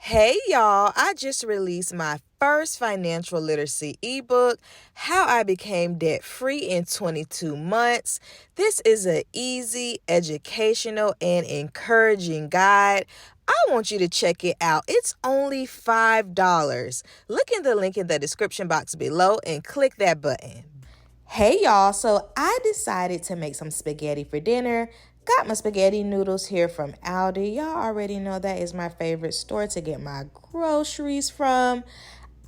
Hey y'all, I just released my first financial literacy ebook, How I Became Debt Free in 22 Months. This is an easy, educational, and encouraging guide. I want you to check it out. It's only $5. Look in the link in the description box below and click that button. Hey y'all, so I decided to make some spaghetti for dinner. Got my spaghetti noodles here from Aldi. Y'all already know that is my favorite store to get my groceries from.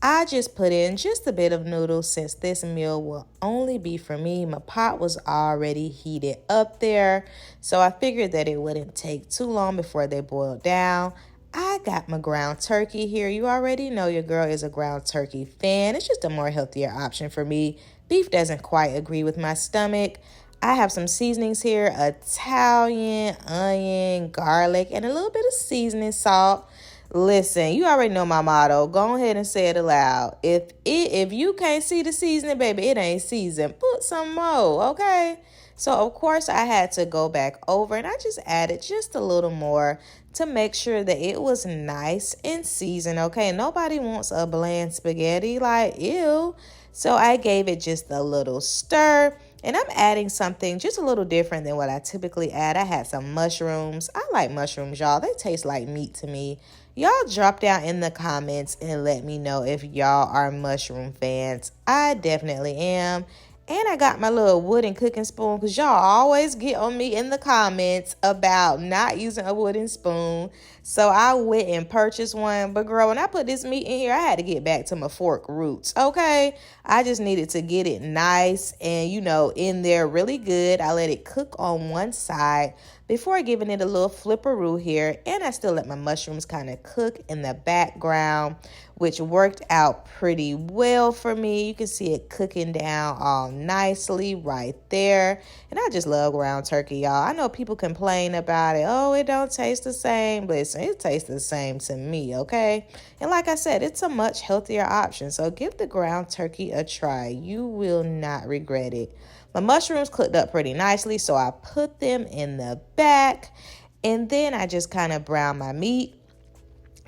I just put in just a bit of noodles since this meal will only be for me. My pot was already heated up there, so I figured that it wouldn't take too long before they boiled down. I got my ground turkey here. You already know your girl is a ground turkey fan. It's just a more healthier option for me. Beef doesn't quite agree with my stomach. I have some seasonings here, Italian, onion, garlic, and a little bit of seasoning salt. Listen, you already know my motto. Go ahead and say it aloud. If you can't see the seasoning, baby, it ain't seasoned. Put some more, okay? So, of course, I had to go back over and I just added just a little more to make sure that it was nice and seasoned, okay? Nobody wants a bland spaghetti, like, ew. So I gave it just a little stir. And I'm adding something just a little different than what I typically add. I had some mushrooms. I like mushrooms, y'all. They taste like meat to me. Y'all drop down in the comments and let me know if y'all are mushroom fans. I definitely am. And I got my little wooden cooking spoon because y'all always get on me in the comments about not using a wooden spoon. So I went and purchased one. But girl, when I put this meat in here, I had to get back to my fork roots, okay? I just needed to get it nice and, in there really good. I let it cook on one side before giving it a little flipperoo here. And I still let my mushrooms kind of cook in the background, which worked out pretty well for me. You can see it cooking down all nicely right there. And I just love ground turkey, y'all. I know people complain about it. Oh, it don't taste the same. Listen, it tastes the same to me, okay? And like I said, it's a much healthier option. So give the ground turkey a try. You will not regret it. My mushrooms cooked up pretty nicely, so I put them in the back. And then I just kind of brown my meat.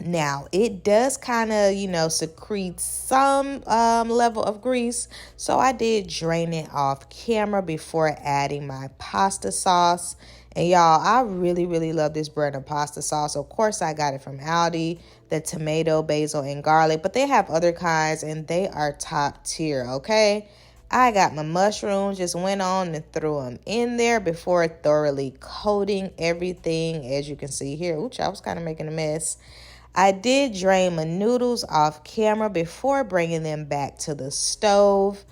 Now, it does kind of, secrete some level of grease. So I did drain it off camera before adding my pasta sauce. And y'all, I really, really love this brand of pasta sauce. Of course, I got it from Aldi, the tomato, basil, and garlic. But they have other kinds, and they are top tier, okay? I got my mushrooms, just went on and threw them in there before thoroughly coating everything. As you can see here, ooh, I was kind of making a mess. I did drain my noodles off camera before bringing them back to the stove.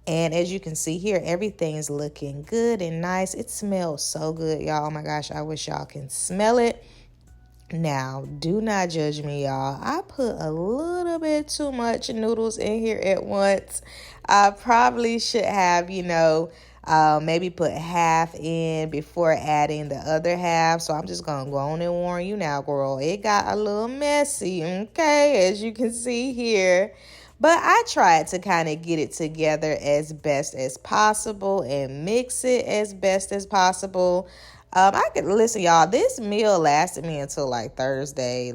And as you can see here, everything's looking good and nice. It smells so good, y'all. Oh my gosh, I wish y'all can smell it. Now, do not judge me, y'all. I put a little bit too much noodles in here at once. I probably should have, maybe put half in before adding the other half. So I'm just going to go on and warn you now, girl. It got a little messy, okay, as you can see here. But I tried to kind of get it together as best as possible and mix it as best as possible. Listen, y'all, this meal lasted me until like Thursday.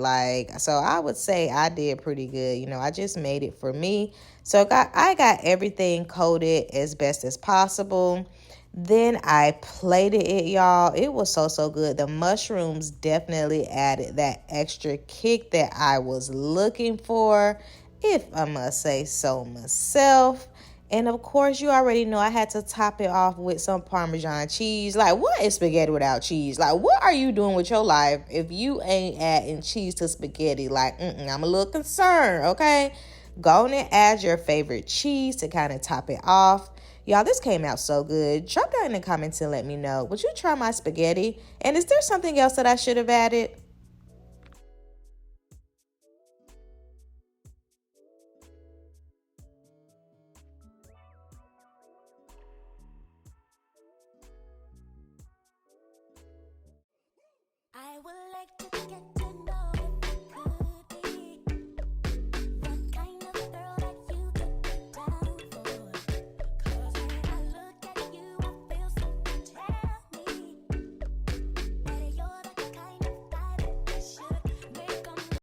So I would say I did pretty good. I just made it for me. So I got everything coated as best as possible. Then I plated it, y'all. It was so good. The mushrooms definitely added that extra kick that I was looking for, if I must say so myself. And of course, you already know I had to top it off with some Parmesan cheese. Like, what is spaghetti without cheese? Like, what are you doing with your life if you ain't adding cheese to spaghetti? Like, I'm a little concerned, okay? Go on and add your favorite cheese to kind of top it off. Y'all, this came out so good. Drop down in the comments and let me know. Would you try my spaghetti? And is there something else that I should have added?